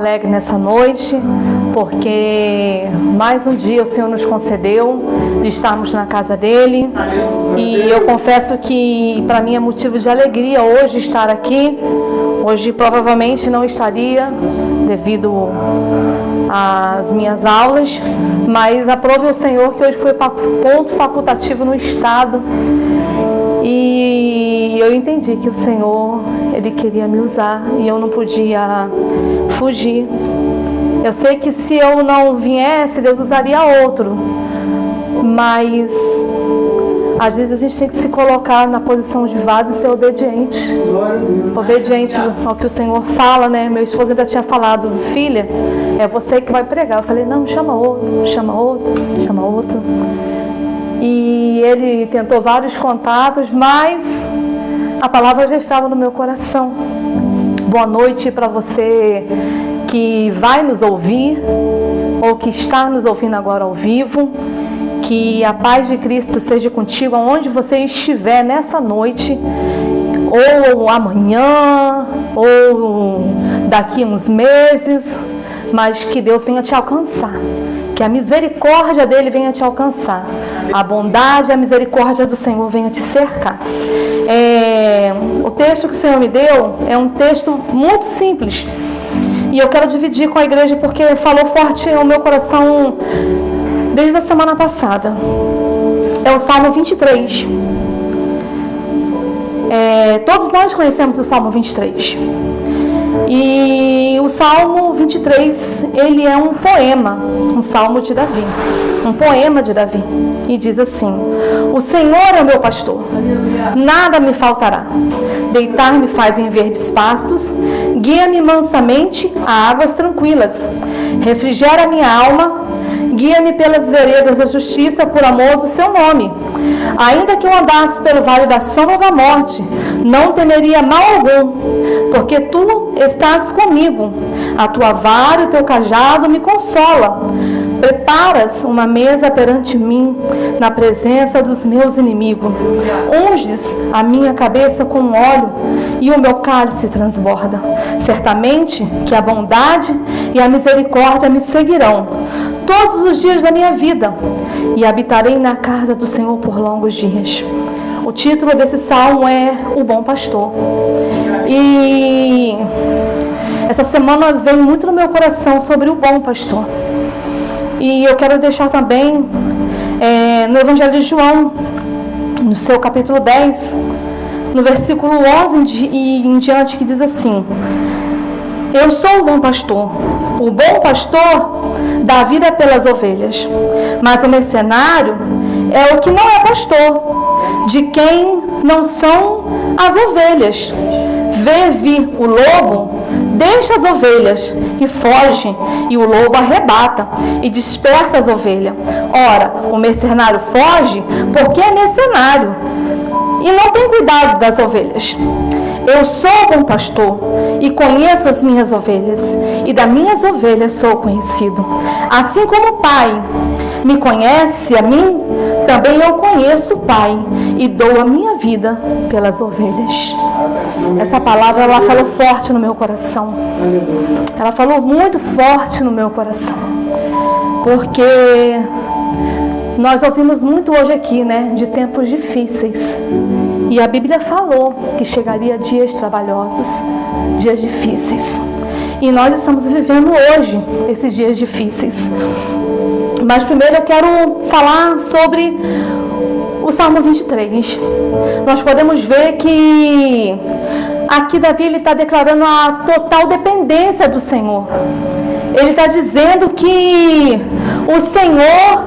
Alegre nessa noite, porque mais um dia o Senhor nos concedeu de estarmos na casa dele, e eu confesso que para mim é motivo de alegria hoje estar aqui. Hoje provavelmente não estaria devido às minhas aulas, mas aprove o Senhor que hoje foi ponto facultativo no estado, e eu entendi que o Senhor, Ele queria me usar e eu não podia fugir. Eu sei que se eu não viesse, Deus usaria outro, mas às vezes a gente tem que se colocar na posição de vaso e ser obediente. Obediente ao que o Senhor fala, né? Meu esposo ainda tinha falado: filha, é você que vai pregar. Eu falei: não, chama outro, chama outro, chama outro. E ele tentou vários contatos, mas a palavra já estava no meu coração. Boa noite para você que vai nos ouvir ou que está nos ouvindo agora ao vivo. Que a paz de Cristo seja contigo aonde você estiver nessa noite, ou amanhã, ou daqui a uns meses, mas que Deus venha te alcançar, que a misericórdia dele venha te alcançar, a bondade e a misericórdia do Senhor venha te cercar. O texto que o Senhor me deu é um texto muito simples, e eu quero dividir com a igreja porque falou forte ao meu coração desde a semana passada. É o Salmo 23. Todos nós conhecemos o Salmo 23. E o Salmo 23, ele é um poema, um salmo de Davi, um poema de Davi. E diz assim: o Senhor é o meu pastor, nada me faltará. Deitar-me faz em verdes pastos, guia-me mansamente a águas tranquilas. Refrigera minha alma, guia-me pelas veredas da justiça por amor do seu nome. Ainda que eu andasse pelo vale da sombra da morte, não temeria mal algum, porque tu estás comigo. A tua vara e o teu cajado me consola. Preparas uma mesa perante mim, na presença dos meus inimigos. Unges a minha cabeça com óleo, e o meu cálice transborda. Certamente que a bondade e a misericórdia me seguirão todos os dias da minha vida, e habitarei na casa do Senhor por longos dias. O título desse salmo é O Bom Pastor. E essa semana veio muito no meu coração sobre o Bom Pastor. E eu quero deixar também no Evangelho de João, no seu capítulo 10, no versículo 11 e em diante, que diz assim: eu sou o bom pastor. O bom pastor dá vida pelas ovelhas. Mas o mercenário é o que não é pastor, de quem não são as ovelhas. Vê vir o lobo, deixa as ovelhas e foge, e o lobo arrebata e dispersa as ovelhas. Ora, o mercenário foge porque é mercenário e não tem cuidado das ovelhas. Eu sou o bom pastor e conheço as minhas ovelhas, e das minhas ovelhas sou conhecido. Assim como o Pai me conhece a mim, também eu conheço o Pai e dou a minha vida pelas ovelhas. Essa palavra, ela falou forte no meu coração. Ela falou muito forte no meu coração, porque nós ouvimos muito hoje aqui, né, de tempos difíceis. E a Bíblia falou que chegaria dias trabalhosos, dias difíceis. E nós estamos vivendo hoje esses dias difíceis. Mas primeiro eu quero falar sobre o Salmo 23. Nós podemos ver que aqui Davi está declarando a total dependência do Senhor. Ele está dizendo que o Senhor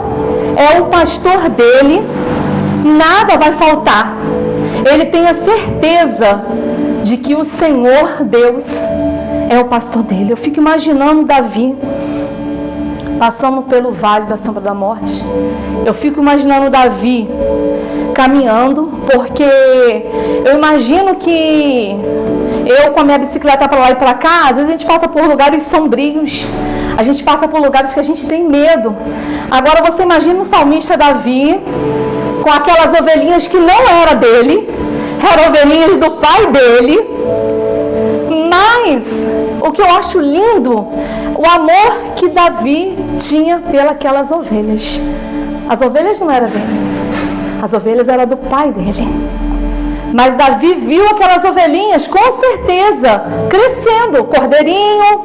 é o pastor dele, nada vai faltar. Ele tem a certeza de que o Senhor Deus é o pastor dele. Eu fico imaginando Davi passando pelo vale da sombra da morte. Eu fico imaginando Davi caminhando, porque eu imagino que eu com a minha bicicleta para lá e para cá, às vezes a gente passa por lugares sombrios, a gente passa por lugares que a gente tem medo. Agora você imagina o salmista Davi com aquelas ovelhinhas que não era dele, eram ovelhinhas do pai dele. Mas o que eu acho lindo o amor que Davi tinha pelas ovelhas. As ovelhas não eram dele, as ovelhas eram do pai dele. Mas Davi viu aquelas ovelhinhas, com certeza, crescendo, cordeirinho.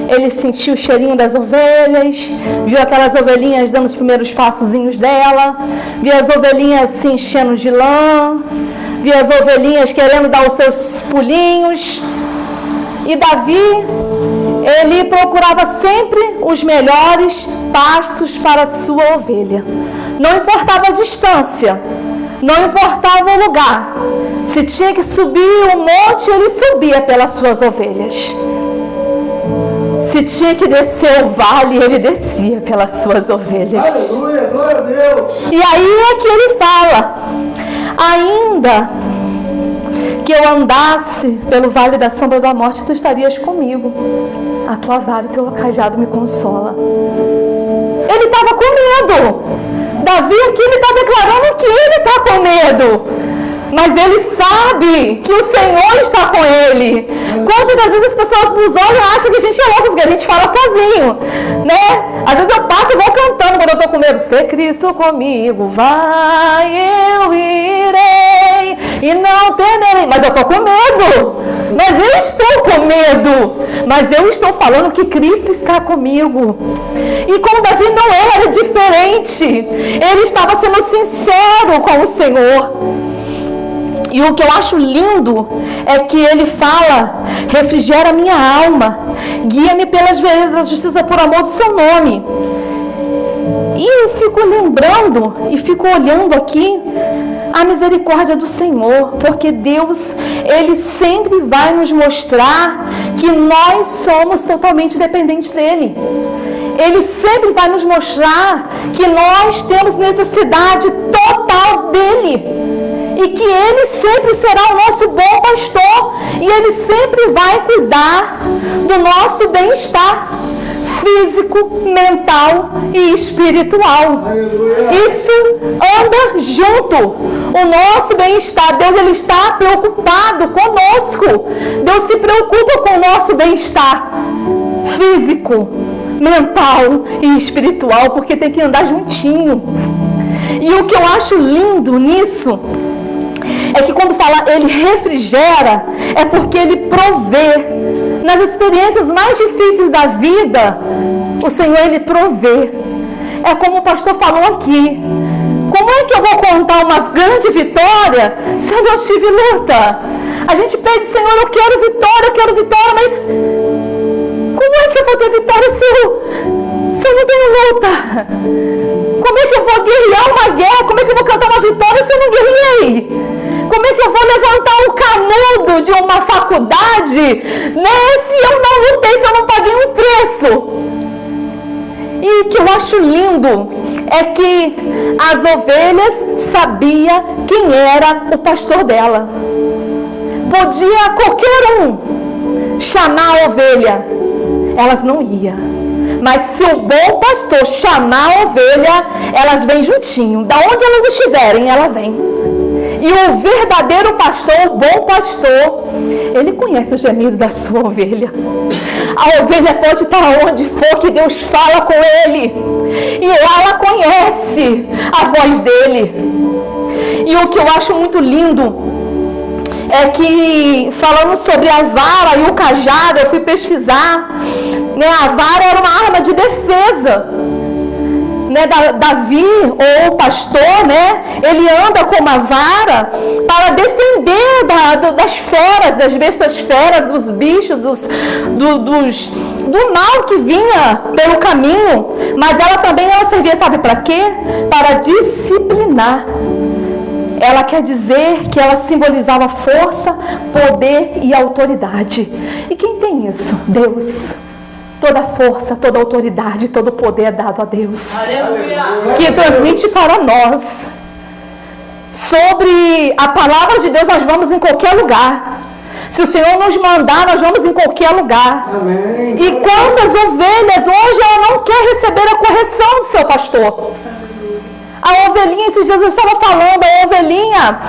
Ele sentiu o cheirinho das ovelhas, viu aquelas ovelhinhas dando os primeiros passozinhos dela, viu as ovelhinhas se enchendo de lã, viu as ovelhinhas querendo dar os seus pulinhos. E Davi, ele procurava sempre os melhores pastos para a sua ovelha. Não importava a distância, não importava o lugar. Se tinha que subir um monte, ele subia pelas suas ovelhas. Se tinha que descer o vale, ele descia pelas suas ovelhas. Aleluia, glória a Deus. E aí é que ele fala: ainda que eu andasse pelo vale da sombra da morte, tu estarias comigo. A tua vara e o teu cajado me consola. Ele estava com medo. Davi aqui, ele está declarando que ele está com medo. Mas ele sabe que o Senhor está com ele. Quantas das vezes as pessoas nos olham e acham que a gente é louco, porque a gente fala sozinho, né? Às vezes eu passo e vou cantando quando eu estou com medo. Se Cristo comigo vai, eu irei e não temerei. Mas eu estou com medo. Mas eu estou com medo. Mas eu estou falando que Cristo está comigo. E com Davi não era diferente. Ele estava sendo sincero com o Senhor. E o que eu acho lindo é que ele fala: refrigera minha alma, guia-me pelas veredas da justiça por amor do seu nome. E eu fico lembrando e fico olhando aqui a misericórdia do Senhor, porque Deus, ele sempre vai nos mostrar que nós somos totalmente dependentes dele. Ele sempre vai nos mostrar que nós temos necessidade total dele. E que Ele sempre será o nosso bom pastor. E Ele sempre vai cuidar do nosso bem-estar físico, mental e espiritual. Isso anda junto. O nosso bem-estar, Deus, ele está preocupado conosco. Deus se preocupa com o nosso bem-estar físico, mental e espiritual, porque tem que andar juntinho. E o que eu acho lindo nisso é que quando fala ele refrigera, é porque ele provê. Nas experiências mais difíceis da vida, o Senhor, ele provê. É como o pastor falou aqui: como é que eu vou contar uma grande vitória se eu não tive luta? A gente pede: Senhor, eu quero vitória, mas como é que eu vou ter vitória se eu não tenho luta? Como é que eu vou guerrear uma guerra? Como é que eu vou cantar uma vitória se eu não guerreei? Como é que eu vou levantar um canudo de uma faculdade, né, se eu não lutei, se eu não paguei um preço? E o que eu acho lindo é que as ovelhas sabiam quem era o pastor dela. Podia qualquer um chamar a ovelha, elas não iam. Mas se o bom pastor chamar a ovelha, elas vêm juntinho. Da onde elas estiverem, ela vem. E o verdadeiro pastor, o bom pastor, ele conhece o gemido da sua ovelha. A ovelha pode estar onde for que Deus fala com ele. E ela conhece a voz dele. E o que eu acho muito lindo é que, falando sobre a vara e o cajado, eu fui pesquisar, né, a vara era uma arma de defesa. Né, Davi, ou o pastor, né, ele anda com uma vara para defender das feras, das bestas feras, dos bichos, do mal que vinha pelo caminho. Mas ela também servia, sabe para quê? Para disciplinar. Ela quer dizer que ela simbolizava força, poder e autoridade. E quem tem isso? Deus. Toda força, toda autoridade, todo poder é dado a Deus. Aleluia. Que transmite para nós. Sobre a palavra de Deus, nós vamos em qualquer lugar. Se o Senhor nos mandar, nós vamos em qualquer lugar. Amém. E quantas ovelhas hoje ela não quer receber a correção do seu pastor? A ovelhinha, esses dias eu estava falando, a ovelhinha,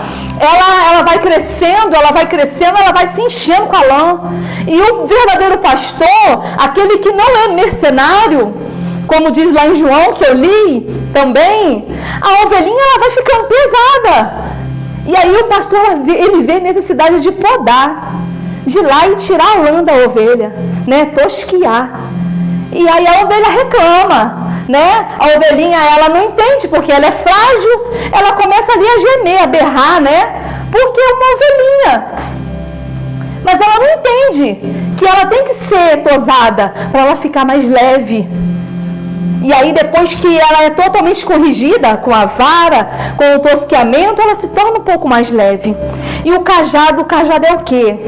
ela vai crescendo, ela vai se enchendo com a lã. E o verdadeiro pastor, aquele que não é mercenário, como diz lá em João, que eu li também, a ovelhinha ela vai ficando pesada. E aí o pastor, ele vê necessidade de podar, de ir lá e tirar a lã da ovelha, né? Tosquiar. E aí a ovelha reclama, né? A ovelhinha, ela não entende, porque ela é frágil, ela começa ali a gemer, a berrar, né? Porque é uma ovelhinha. Mas ela não entende que ela tem que ser tosada para ela ficar mais leve. E aí depois que ela é totalmente corrigida com a vara, com o tosqueamento, ela se torna um pouco mais leve. E o cajado é o quê?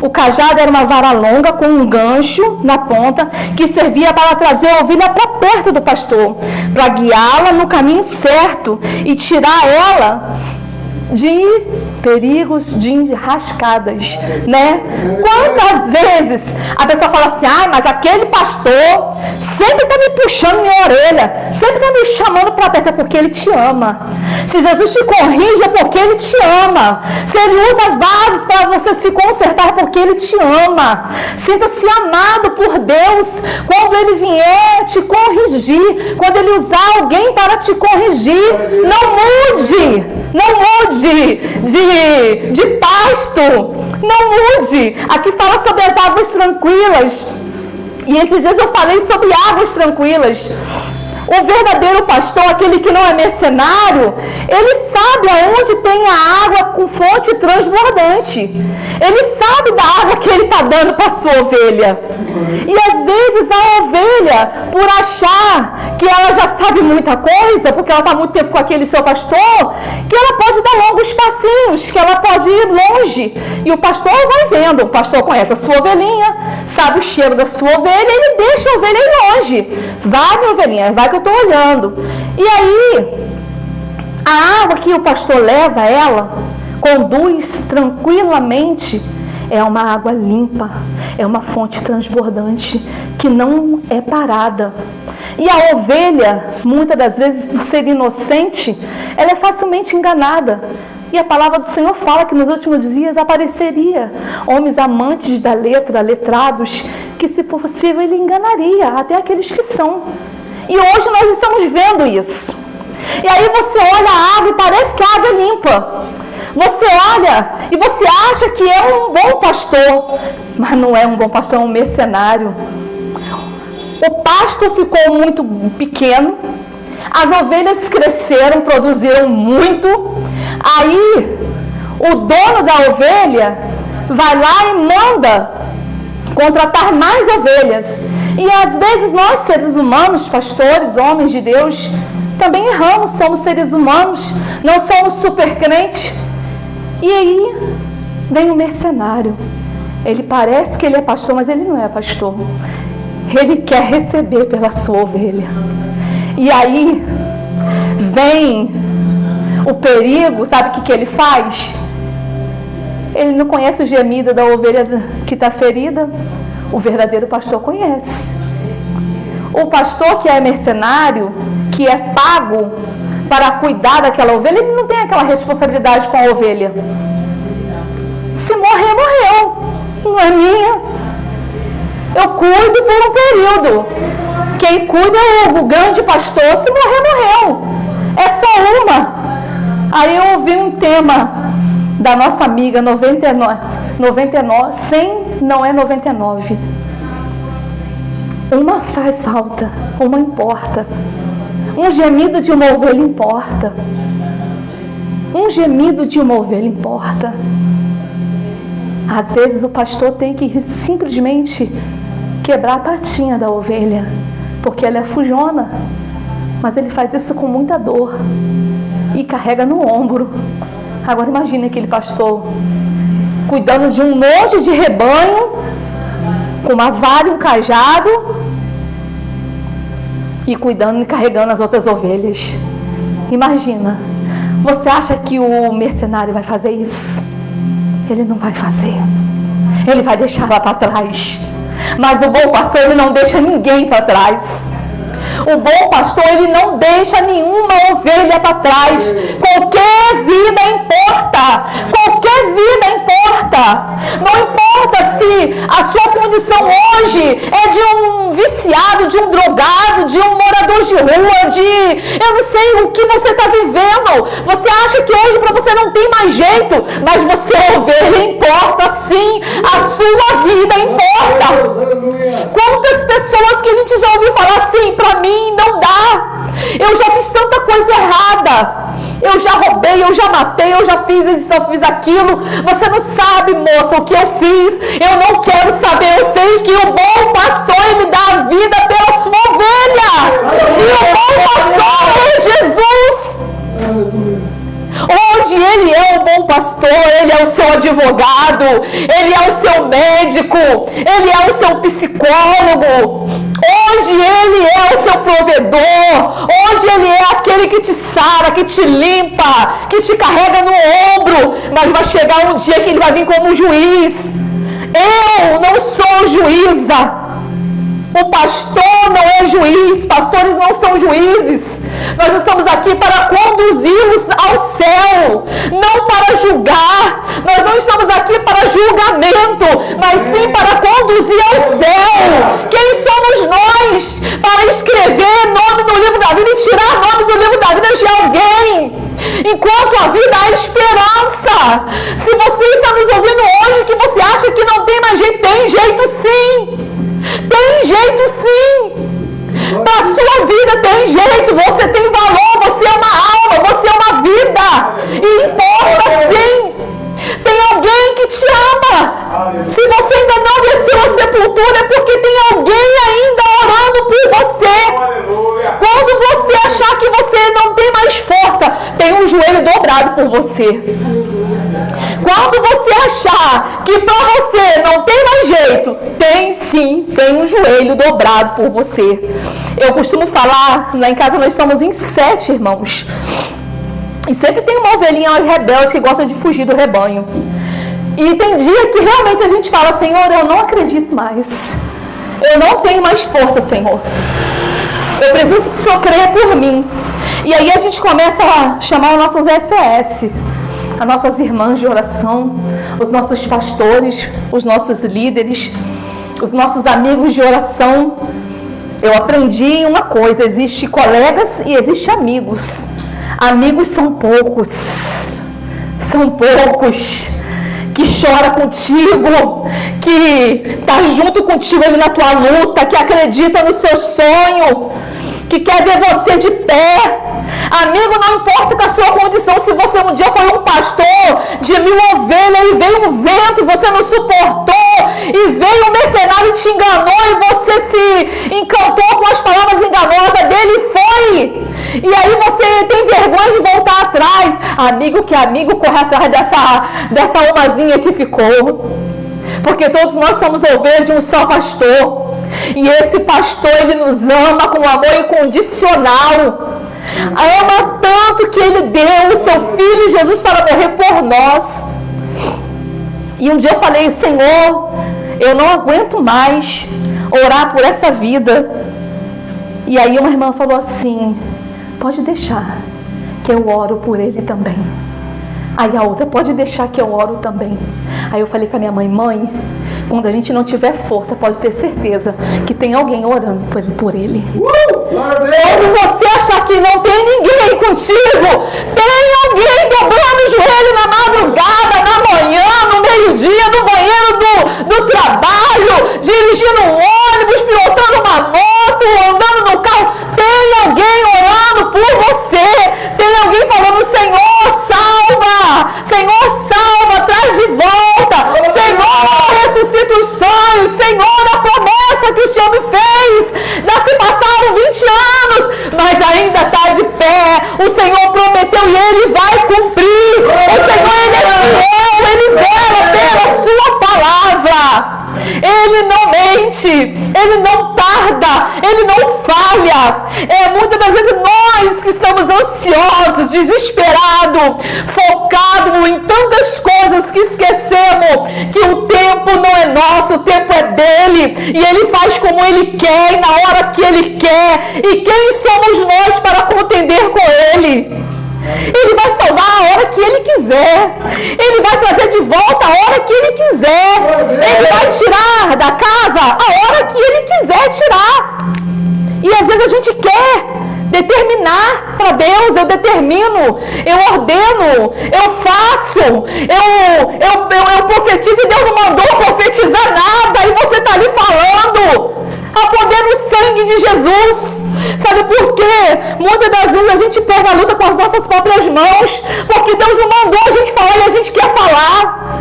O cajado era uma vara longa com um gancho na ponta que servia para trazer a ovelha para perto do pastor, para guiá-la no caminho certo e tirar ela de perigos, de enrascadas, né? Quantas vezes a pessoa fala assim, mas aquele pastor sempre está me puxando minha orelha, sempre está me chamando para perto, é porque ele te ama. Se Jesus te corrige, é porque ele te ama. Se ele usa vasos para você se consertar, é porque ele te ama. Sinta-se amado por Deus quando ele vier te corrigir, quando ele usar alguém para te corrigir. Não mude de pasto, não mude. Aqui fala sobre as águas tranquilas, e esses dias eu falei sobre águas tranquilas. O verdadeiro pastor, aquele que não é mercenário, ele sabe aonde tem a água com fonte transbordante. Ele sabe da água que ele está dando para a sua ovelha. E às vezes a ovelha, por achar que ela já sabe muita coisa, porque ela está muito tempo com aquele seu pastor, que ela pode dar longos passinhos, que ela pode ir longe. E o pastor vai vendo, o pastor conhece a sua ovelhinha, sabe o cheiro da sua ovelha, e ele deixa a ovelha ir longe. Vai, minha ovelhinha, vai que eu estou olhando. E aí, a água que o pastor leva ela, conduz tranquilamente, é uma água limpa, é uma fonte transbordante, que não é parada. E a ovelha, muitas das vezes, por ser inocente, ela é facilmente enganada. E a palavra do Senhor fala que nos últimos dias apareceria homens amantes da letra, letrados, que se possível ele enganaria, até aqueles que são. E hoje nós estamos vendo isso. E aí você olha a água e parece que a água é limpa. Você olha e você acha que é um bom pastor, mas não é um bom pastor, é um mercenário. O pasto ficou muito pequeno, as ovelhas cresceram, produziram muito. Aí o dono da ovelha vai lá e manda contratar mais ovelhas. E às vezes nós, seres humanos, pastores, homens de Deus, também erramos, somos seres humanos, não somos super crentes. E aí vem o mercenário. Ele parece que ele é pastor, mas ele não é pastor. Ele quer receber pela sua ovelha. E aí vem o perigo, sabe o que ele faz? Ele não conhece o gemido da ovelha que está ferida. O verdadeiro pastor conhece. O pastor que é mercenário, que é pago para cuidar daquela ovelha, ele não tem aquela responsabilidade com a ovelha. Se morrer, morreu. Não é minha. Eu cuido por um período. Quem cuida é o grande pastor. Se morrer, morreu. É só uma. Aí eu ouvi um tema da nossa amiga 99, 100 não é 99. Uma faz falta, uma importa. Um gemido de uma ovelha importa. Um gemido de uma ovelha importa. Às vezes o pastor tem que simplesmente quebrar a patinha da ovelha, porque ela é fujona, mas ele faz isso com muita dor e carrega no ombro. Agora imagine aquele pastor cuidando de um monte de rebanho, com uma vara e um cajado, e cuidando e carregando as outras ovelhas. Imagina, você acha que o mercenário vai fazer isso? Ele não vai fazer. Ele vai deixar lá para trás. Mas o bom pastor, ele não deixa ninguém para trás. O bom pastor, ele não deixa nenhuma ovelha para trás. Qualquer vida importa. Qualquer vida importa. Não importa se a sua condição hoje é de um viciado, de um drogado, de um morador de rua, eu não sei o que você está vivendo. Você acha que hoje para você não tem mais jeito, mas você é ovelha, importa sim. A sua vida importa. Quantas pessoas que a gente já ouviu falar assim, para mim não dá. Eu já fiz tanta coisa errada. Eu já roubei, eu já matei, eu já fiz isso, eu fiz aquilo. Você não sabe, moça, o que eu fiz. Eu não quero saber. Eu sei que o bom pastor, ele dá a vida pela sua ovelha. E o bom pastor é Jesus. Hoje ele é o bom pastor, ele é o seu advogado, ele é o seu médico, ele é o seu psicólogo. Hoje ele é o seu provedor. Hoje ele é aquele que te sara, que te limpa, que te carrega no ombro. Mas vai chegar um dia que ele vai vir como juiz. Eu não sou juíza. O pastor não é juiz. Pastores não são juízes. Nós estamos aqui para conduzi-los ao céu, não para julgar. Nós não estamos aqui para julgamento, mas sim para conduzir ao céu. Quem somos nós para escrever nome no livro da vida e tirar nome do livro da vida de alguém? Enquanto a vida há esperança. Se você está nos ouvindo hoje que você acha que não tem mais jeito, tem jeito sim. Tem jeito sim. Para a sua vida tem jeito, você tem valor, você é uma alma, você é uma vida. E importa sim. Tem alguém que te ama. Se você ainda não desceu à sepultura, é porque tem alguém ainda orando por você. Quando você achar que você não tem mais força, tem um joelho dobrado por você. Quando você achar que para você não tem mais jeito, tem sim, tem um joelho dobrado por você. Eu costumo falar, lá em casa nós estamos em 7 irmãos. E sempre tem uma ovelhinha rebelde que gosta de fugir do rebanho. E tem dia que realmente a gente fala, Senhor, eu não acredito mais. Eu não tenho mais força, Senhor. Eu preciso que o Senhor creia por mim. E aí a gente começa a chamar os nossos SOS. As nossas irmãs de oração, os nossos pastores, os nossos líderes, os nossos amigos de oração. Eu aprendi uma coisa, existe colegas e existe amigos. Amigos são poucos que chora contigo, que está junto contigo ali na tua luta, que acredita no seu sonho, que quer ver você de pé. Amigo, não importa com a sua condição, se você um dia foi um pastor de 1000 ovelhas e veio um vento e você não suportou, e veio um mercenário e te enganou e você se encantou com as palavras enganosas dele e foi. E aí você tem vergonha de voltar atrás. Amigo que amigo corre atrás dessa umazinha que ficou. Porque todos nós somos ovelhas de um só pastor. E esse pastor, ele nos ama com amor incondicional. Ama tanto que ele deu o seu filho Jesus para morrer por nós. E um dia eu falei, Senhor, eu não aguento mais orar por essa vida. E aí uma irmã falou assim, pode deixar que eu oro por ele também. Aí a outra, pode deixar que eu oro também. Aí eu falei com a minha mãe, quando a gente não tiver força, pode ter certeza que tem alguém orando por ele. Quando você achar que não tem ninguém aí contigo, tem alguém dobrando o joelho na madrugada, na manhã, no meio-dia, no banheiro do trabalho, dirigindo um ônibus, pilotando uma moto, andando no carro. Tem alguém orando por você. Tem alguém falando, Senhor, salva! Senhor, salva, traz de volta! Senhor, ressuscita os sonhos! Senhor, a promessa que o Senhor me fez! Já se passaram 20 anos, mas ainda está de pé. O Senhor prometeu e Ele vai cumprir. O Senhor, Ele é fiel, Ele vela pela sua palavra. Ele não mente, Ele não tarda, Ele não falha. Muitas das vezes nós que estamos ansiosos, desesperados, focados em tantas coisas que esquecemos que o tempo não é nosso, o tempo é dele. E ele faz como ele quer, e na hora que ele quer. E quem somos nós para contender com ele? Ele vai salvar a hora que ele quiser. Ele vai trazer de volta a hora que ele quiser. Ele vai tirar da casa a hora que ele quiser tirar. E às vezes a gente quer determinar para Deus. Eu determino, eu ordeno, eu faço, eu profetizo e Deus não mandou profetizar nada. E você está ali falando a poder do sangue de Jesus. Sabe por quê? Muitas das vezes a gente pega a luta com as nossas próprias mãos, porque Deus não mandou a gente falar e a gente quer falar.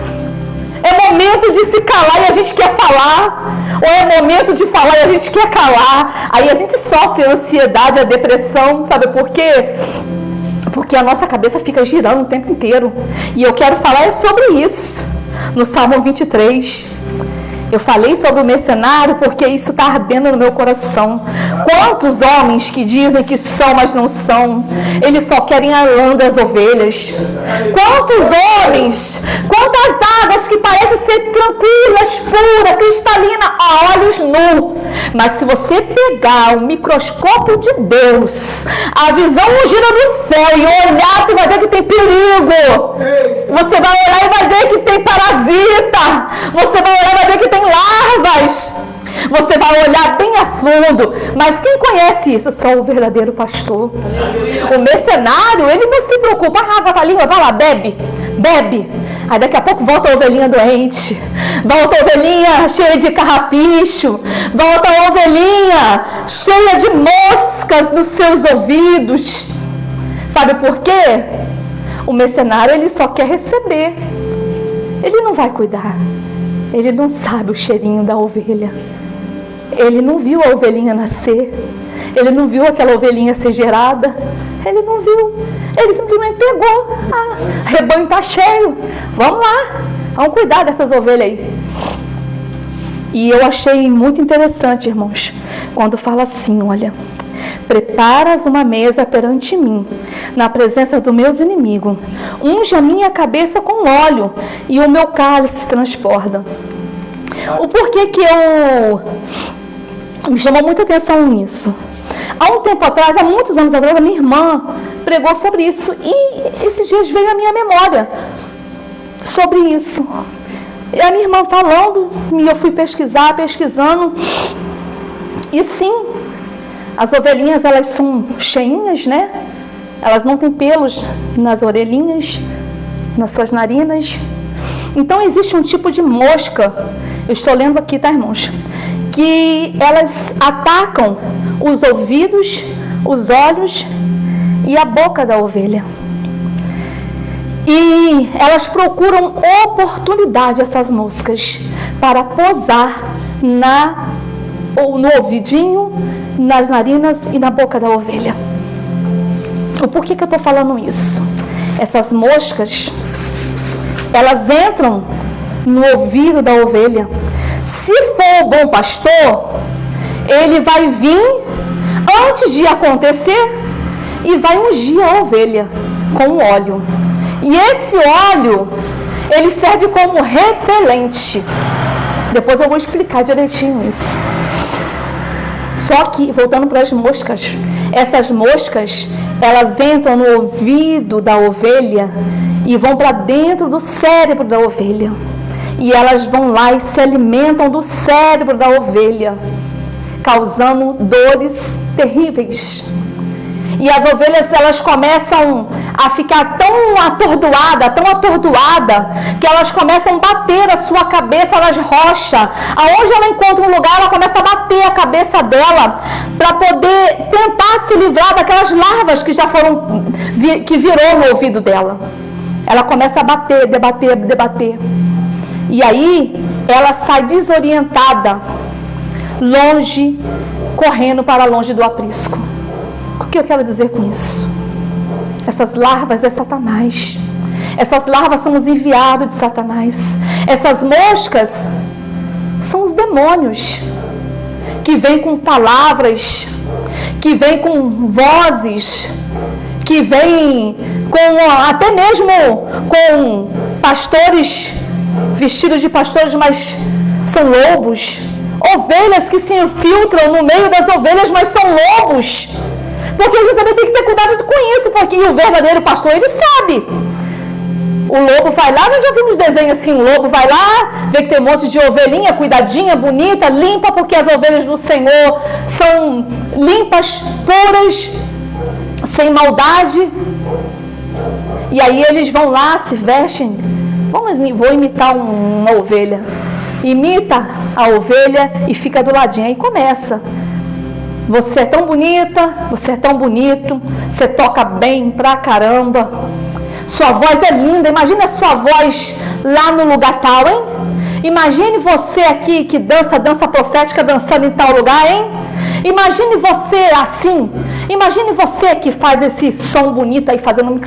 É momento de se calar e a gente quer falar, ou é momento de falar e a gente quer calar. Aí a gente sofre a ansiedade, a depressão. Sabe por quê? Porque a nossa cabeça fica girando o tempo inteiro. E eu quero falar sobre isso no Salmo 23. Eu falei sobre o mercenário porque isso está ardendo no meu coração. Quantos homens que dizem que são, mas não são. Eles só querem a lã das ovelhas. Quantos homens, quantas águas que parecem ser tranquilas, puras, cristalinas, a olhos nus. Mas se você pegar o microscópio de Deus, a visão gira do céu e olhar, você vai ver que tem perigo. Você vai olhar e vai ver que tem parasita. Você vai olhar e vai ver que tem larvas. Você vai olhar bem a fundo. Mas quem conhece isso? Só o verdadeiro pastor. O mercenário, ele não se preocupa. A água tá ali, vai lá, bebe. Aí daqui a pouco volta a ovelhinha doente. Volta a ovelhinha cheia de carrapicho. Volta a ovelhinha cheia de moscas nos seus ouvidos. Sabe por quê? O mercenário, ele só quer receber. Ele não vai cuidar. Ele não sabe o cheirinho da ovelha. Ele não viu a ovelhinha nascer. Ele não viu aquela ovelhinha ser gerada. Ele não viu. Ele simplesmente pegou. O rebanho está cheio. Vamos lá. Vamos cuidar dessas ovelhas aí. E eu achei muito interessante, irmãos, quando fala assim, olha: preparas uma mesa perante mim, na presença dos meus inimigos. Unge a minha cabeça com óleo, e o meu cálice transborda. O porquê que me chamou muita atenção nisso. Há um tempo atrás, há muitos anos atrás, a minha irmã pregou sobre isso. E esses dias veio à minha memória sobre isso. E a minha irmã falando, e eu fui pesquisando. E sim, as ovelhinhas, elas são cheinhas, né? Elas não têm pelos nas orelhinhas, nas suas narinas. Então existe um tipo de mosca, eu estou lendo aqui, tá, irmãos? Que elas atacam os ouvidos, os olhos e a boca da ovelha. E elas procuram oportunidade, essas moscas, para posar no ouvidinho, nas narinas e na boca da ovelha. O porquê que eu estou falando isso? Essas moscas, elas entram no ouvido da ovelha. Se for o bom pastor, ele vai vir antes de acontecer e vai ungir a ovelha com óleo. E esse óleo, ele serve como repelente. Depois eu vou explicar direitinho isso. Só que, voltando para as moscas, essas moscas, elas entram no ouvido da ovelha e vão para dentro do cérebro da ovelha. E elas vão lá e se alimentam do cérebro da ovelha, causando dores terríveis. E as ovelhas, elas começam a ficar tão atordoada, que elas começam a bater a sua cabeça, elas rocham. Aonde ela encontra um lugar, ela começa a bater a cabeça dela, para poder tentar se livrar daquelas larvas que que virou no ouvido dela. Ela começa a debater. E aí, ela sai desorientada, correndo para longe do aprisco. O que eu quero dizer com isso? Essas larvas é Satanás. Essas larvas são os enviados de Satanás. Essas moscas são os demônios que vem com palavras, que vem com vozes, que vem com até mesmo com pastores, vestidos de pastores, mas são lobos. Ovelhas que se infiltram no meio das ovelhas, mas são lobos. Porque a gente também tem que ter cuidado com isso, porque o verdadeiro pastor, ele sabe. O lobo vai lá, nós já vimos desenho assim, o lobo vai lá, vê que tem um monte de ovelhinha, cuidadinha, bonita, limpa, porque as ovelhas do Senhor são limpas, puras, sem maldade. E aí eles vão lá, se vestem, vou imitar uma ovelha. Imita a ovelha e fica do ladinho, aí começa. Você é tão bonita, você é tão bonito, você toca bem pra caramba. Sua voz é linda, imagina a sua voz lá no lugar tal, hein? Imagine você aqui que dança profética, dançando em tal lugar, hein? Imagine você assim, imagine você que faz esse som bonito aí, fazendo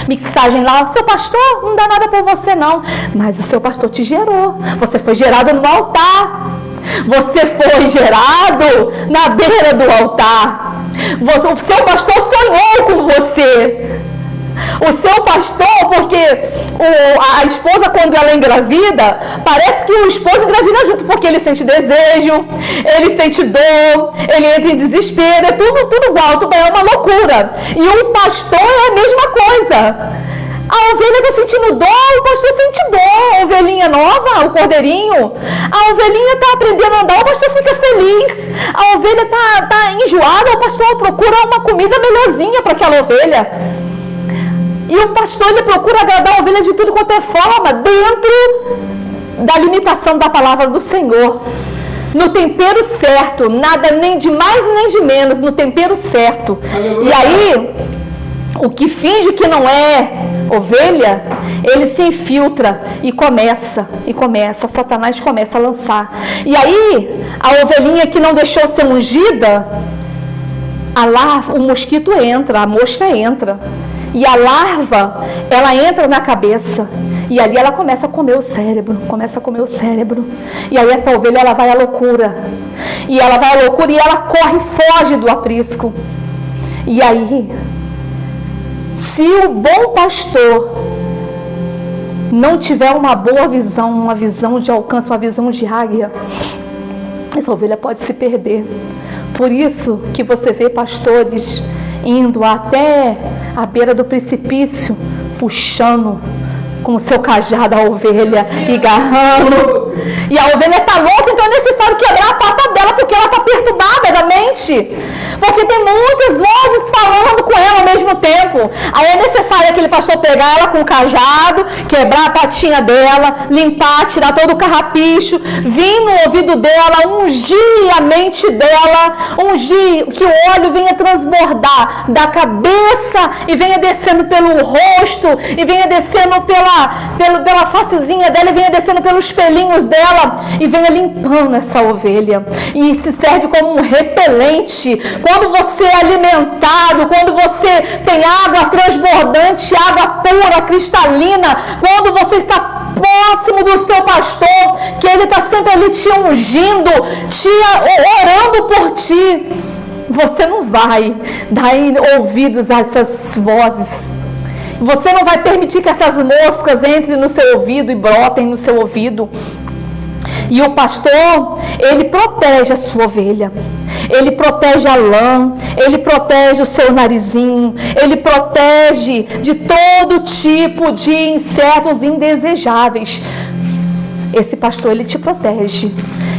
mixagem lá. O seu pastor não dá nada por você não, mas o seu pastor te gerou, você foi gerado no altar. Você foi gerado na beira do altar. O seu pastor sonhou com você. O seu pastor, porque a esposa, quando ela engravida, parece que o esposo engravida junto, porque ele sente desejo, ele sente dor, ele entra em desespero, é tudo igual, tudo é uma loucura. E o pastor é a mesma coisa. A ovelha está sentindo dor, o pastor sente dor. A ovelhinha nova, o cordeirinho, a ovelhinha está aprendendo a andar, o pastor fica feliz. A ovelha está enjoada, o pastor procura uma comida melhorzinha para aquela ovelha. E o pastor, ele procura agradar a ovelha de tudo quanto é forma, dentro da limitação da palavra do Senhor. No tempero certo, nada nem de mais nem de menos, no tempero certo. Aleluia. E aí, o que finge que não é ovelha, ele se infiltra e começa, Satanás começa a lançar. E aí, a ovelhinha que não deixou ser ungida, o mosquito entra, a mosca entra. E a larva, ela entra na cabeça. E ali ela começa a comer o cérebro. E aí essa ovelha, ela vai à loucura. E ela corre e foge do aprisco. E aí, se o bom pastor não tiver uma boa visão, uma visão de alcance, uma visão de águia, essa ovelha pode se perder. Por isso que você vê pastores indo até a beira do precipício, puxando com o seu cajado a ovelha e agarrando. E a ovelha está louca, então é necessário quebrar a pata dela, porque ela está perturbada da mente. Porque tem muitas vozes falando com ela ao mesmo tempo. Aí é necessário aquele pastor pegar ela com o cajado, quebrar a patinha dela, limpar, tirar todo o carrapicho, vir no ouvido dela, ungir a mente dela, ungir que o óleo venha transbordar da cabeça e venha descendo pelo rosto, e venha descendo pela facezinha dela, e venha descendo pelos pelinhos dela, e venha limpando essa ovelha. E se serve como um repelente. Quando você é alimentado, quando você tem água transbordante, água pura, cristalina, quando você está próximo do seu pastor, que ele está sempre ali te ungindo, orando por ti, você não vai dar ouvidos a essas vozes. Você não vai permitir que essas moscas entrem no seu ouvido e brotem no seu ouvido. E o pastor, ele protege a sua ovelha. Ele protege a lã, ele protege o seu narizinho, ele protege de todo tipo de insetos indesejáveis. Esse pastor, ele te protege.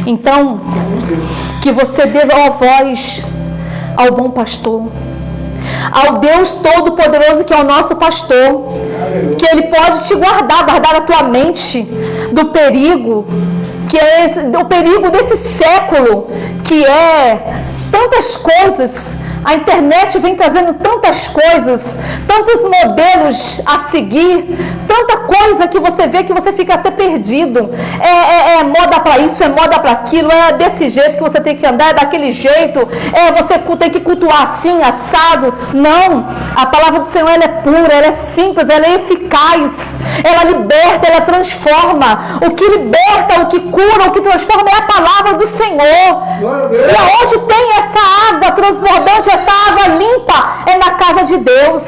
Então, que você dê a voz ao bom pastor, ao Deus Todo-Poderoso, que é o nosso pastor, que ele pode te guardar a tua mente do perigo, que é o perigo desse século, que é tantas coisas. A internet vem trazendo tantas coisas, tantos modelos a seguir, tanta coisa que você vê que você fica até perdido. É moda para isso, é moda para aquilo, é desse jeito que você tem que andar, é daquele jeito, você tem que cultuar assim, assado. Não, a palavra do Senhor, ela é pura, ela é simples, ela é eficaz. ela liberta, ela transforma. O que liberta, o que cura, o que transforma é a palavra do Senhor. E aonde tem essa água transbordante, essa água limpa, é na casa de Deus.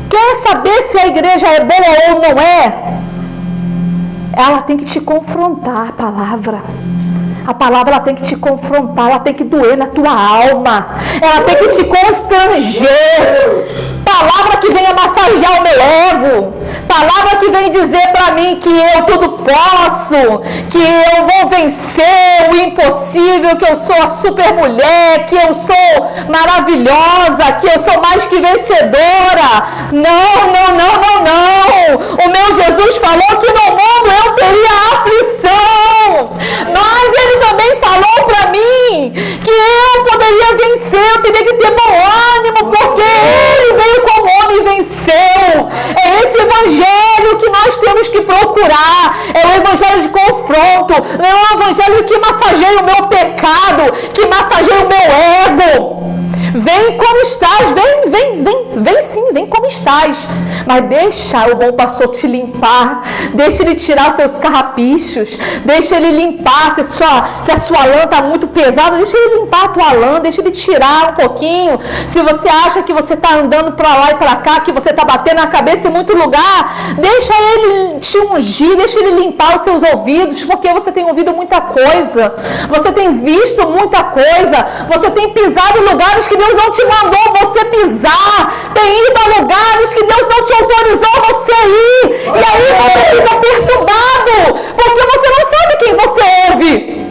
Quer saber se a igreja é boa ou não é? Ela tem que te confrontar, a palavra. A palavra ela tem que te confrontar, ela tem que doer na tua alma. Ela tem que te constranger. Palavra que vem massagear o meu ego. Palavra que vem dizer para mim que eu tudo posso, que eu vou vencer o impossível, que eu sou a super mulher, que eu sou maravilhosa, que eu sou mais que vencedora. Não, não, não, não, não. O meu Jesus falou que no mundo eu teria aflição, mas ele também falou para mim que eu poderia vencer, eu teria que ter bom ânimo, porque ele veio como homem e venceu. É esse evangelho que nós temos que procurar. É o evangelho de confronto. Não é o evangelho que massageia o meu pecado, que massageia o meu ego. Vem como estás, vem sim, vem como estás. Mas deixa o bom pastor te limpar. Deixa ele tirar seus carrapichos. Deixa ele limpar. Se a sua lã está muito pesada, deixa ele limpar a tua lã. Deixa ele tirar um pouquinho. Se você acha que você está andando para lá e para cá, que você está batendo a cabeça em muito lugar, deixa ele te ungir. Deixa ele limpar os seus ouvidos, porque você tem ouvido muita coisa. Você tem visto muita coisa. Você tem pisado em lugares que Deus não te mandou você pisar. Tem ido a lugares que Deus não te autorizou você ir. E aí você fica perturbado, porque você não sabe quem você ouve.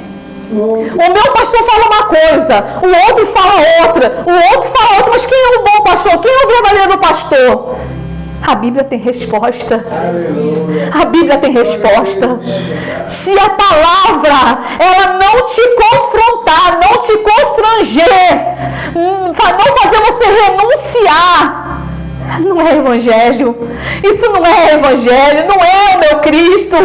O meu pastor fala uma coisa, o outro fala outra, o outro fala outra, mas quem é o bom pastor? Quem é o verdadeiro pastor? A Bíblia tem resposta. A Bíblia tem resposta. Se a palavra, ela não te confrontar, não te constranger, não fazer você renunciar, não é evangelho. Isso não é evangelho, não é o meu Cristo.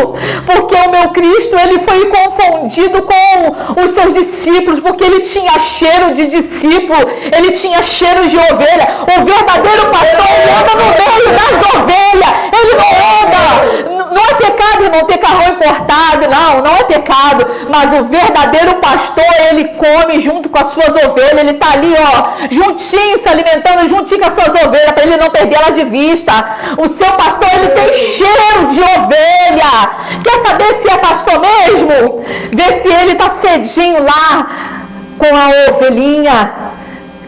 Porque o meu Cristo, ele foi confundido com os seus discípulos, porque ele tinha cheiro de discípulo, ele tinha cheiro de ovelha. O verdadeiro pastor anda no meio das ovelhas. Ele não anda. Não é pecado, irmão, ter carro importado, não é pecado. Mas o verdadeiro pastor, ele come junto com as suas ovelhas. Ele está ali, juntinho, se alimentando juntinho com as suas ovelhas, para ele não perder ela de vista. O seu pastor, ele tem cheiro de ovelha. Quer saber se é pastor mesmo? Vê se ele está cedinho lá com a ovelhinha.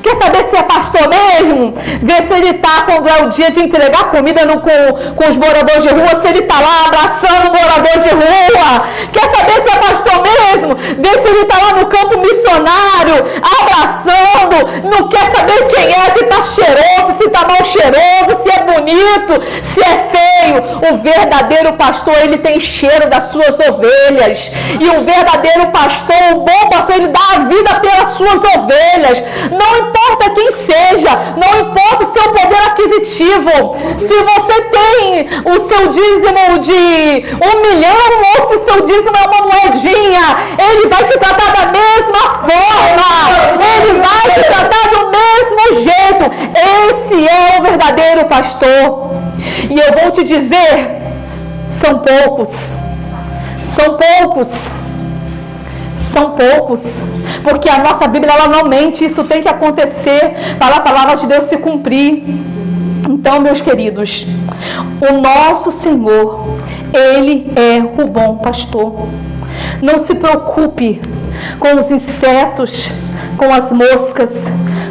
Quer saber se é pastor mesmo? Vê se ele está, quando é o dia de entregar comida com os moradores de rua, se ele está lá abraçando o morador de rua. Quer saber se é pastor mesmo? Vê se ele está lá no campo missionário, abraçando. Não quer saber quem é, se está cheiroso, se está mal cheiroso, se é bonito, se é feio. O verdadeiro pastor, ele tem cheiro das suas ovelhas. E o verdadeiro pastor, o bom pastor, ele dá a vida pelas suas ovelhas. Não importa quem seja, não importa o seu poder aquisitivo. Se você tem o seu dízimo de 1 milhão ou se o seu dízimo é uma moedinha, ele vai te tratar da mesma forma. Ele vai te tratar do mesmo jeito. Esse é o verdadeiro pastor. E eu vou te dizer, são poucos. São poucos. São poucos, porque a nossa Bíblia ela não mente, isso tem que acontecer para a palavra de Deus se cumprir. Então, meus queridos, o nosso Senhor, Ele é o bom pastor. Não se preocupe com os insetos, com as moscas,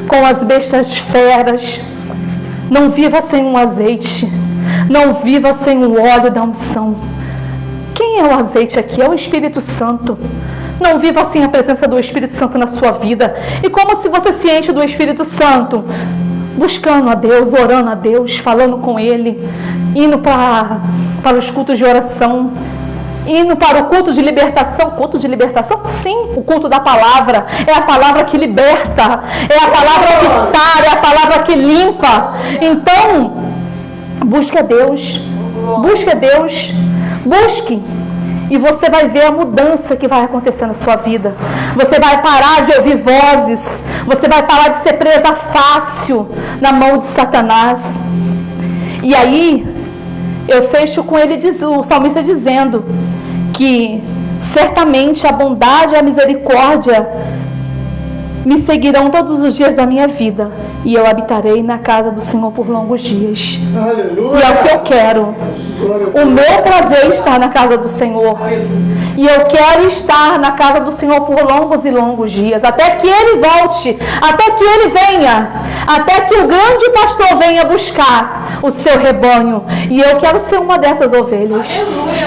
com as bestas feras. Não viva sem um azeite, não viva sem o óleo da unção. Quem é o azeite aqui? É o Espírito Santo. Não viva sem a presença do Espírito Santo na sua vida. E como se você se enche do Espírito Santo? Buscando a Deus, orando a Deus, falando com Ele, indo para os cultos de oração, indo para o culto de libertação. Culto de libertação? Sim, o culto da palavra. É a palavra que liberta, é a palavra que sara, é a palavra que limpa. Então, busque a Deus, busque a Deus, busque. E você vai ver a mudança que vai acontecer na sua vida. Você vai parar de ouvir vozes. Você vai parar de ser presa fácil na mão de Satanás. E aí, eu fecho com ele, o salmista dizendo que certamente a bondade e a misericórdia me seguirão todos os dias da minha vida, e eu habitarei na casa do Senhor por longos dias. Aleluia. E é o que eu quero. O meu prazer está na casa do Senhor. E eu quero estar na casa do Senhor por longos e longos dias, até que Ele volte, até que Ele venha, até que o grande pastor venha buscar o seu rebanho. E eu quero ser uma dessas ovelhas.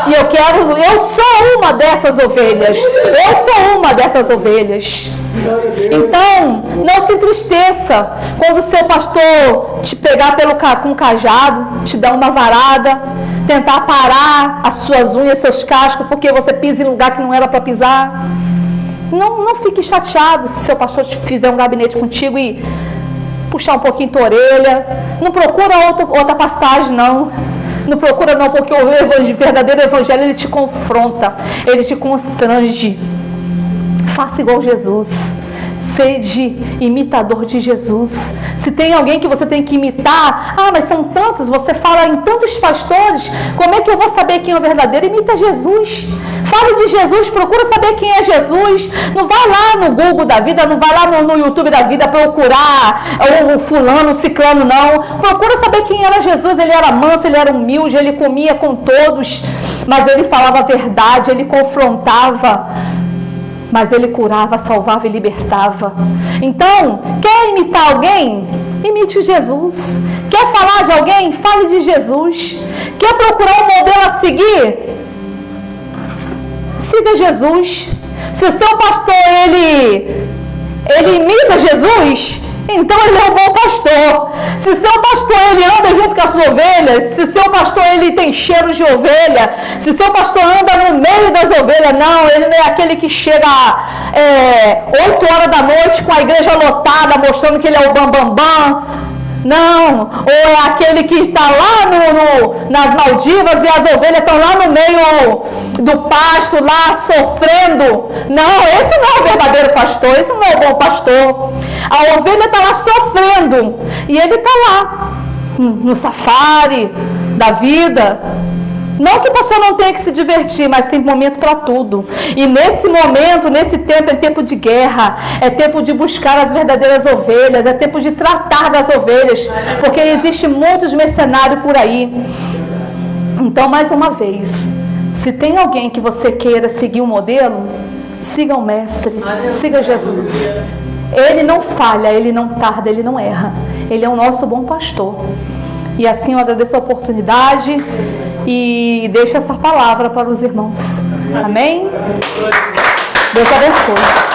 E eu sou uma dessas ovelhas. Eu sou uma dessas ovelhas. Então, não se entristeça quando o seu pastor te pegar com um cajado, te dar uma varada, tentar parar as suas unhas, seus cascos, porque você pisa em lugar que não era para pisar. Não fique chateado se seu pastor te fizer um gabinete contigo e puxar um pouquinho tua orelha. Não procura outra passagem, não. Não procura não, porque o verdadeiro evangelho, ele te confronta, ele te constrange. Faça igual Jesus. Sede imitador de Jesus. Se tem alguém que você tem que imitar, mas são tantos, você fala em tantos pastores, como é que eu vou saber quem é o verdadeiro? Imita Jesus. Fale de Jesus, procura saber quem é Jesus. Não vai lá no Google da vida, não vai lá no YouTube da vida procurar o fulano, o ciclano, não. Procura saber quem era Jesus. Ele era manso, ele era humilde, ele comia com todos, mas ele falava a verdade, ele confrontava, mas ele curava, salvava e libertava. Então, quer imitar alguém? Imite Jesus. Quer falar de alguém? Fale de Jesus. Quer procurar um modelo a seguir? Siga Jesus. Se o seu pastor, ele imita Jesus, então ele é um bom pastor. Se o seu pastor, ele anda junto com as suas ovelhas, se o seu pastor, ele tem cheiro de ovelha, se o seu pastor anda no meio das ovelhas, não, ele não é aquele que chega 8 horas da noite com a igreja lotada, mostrando que ele é o bambambam. Não, ou é aquele que está lá nas Maldivas e as ovelhas estão lá no meio do pasto, lá sofrendo. Não, esse não é o verdadeiro pastor, esse não é o bom pastor. A ovelha está lá sofrendo e ele está lá no safari da vida. Não que o pastor não tenha que se divertir, mas tem momento para tudo. E nesse momento, nesse tempo, é tempo de guerra, é tempo de buscar as verdadeiras ovelhas, é tempo de tratar das ovelhas, porque existem muitos mercenários por aí. Então, mais uma vez, se tem alguém que você queira seguir um modelo, siga o Mestre, siga Jesus. Ele não falha, ele não tarda, ele não erra. Ele é o nosso bom pastor. E assim eu agradeço a oportunidade e deixo essa palavra para os irmãos. Amém? Deus abençoe.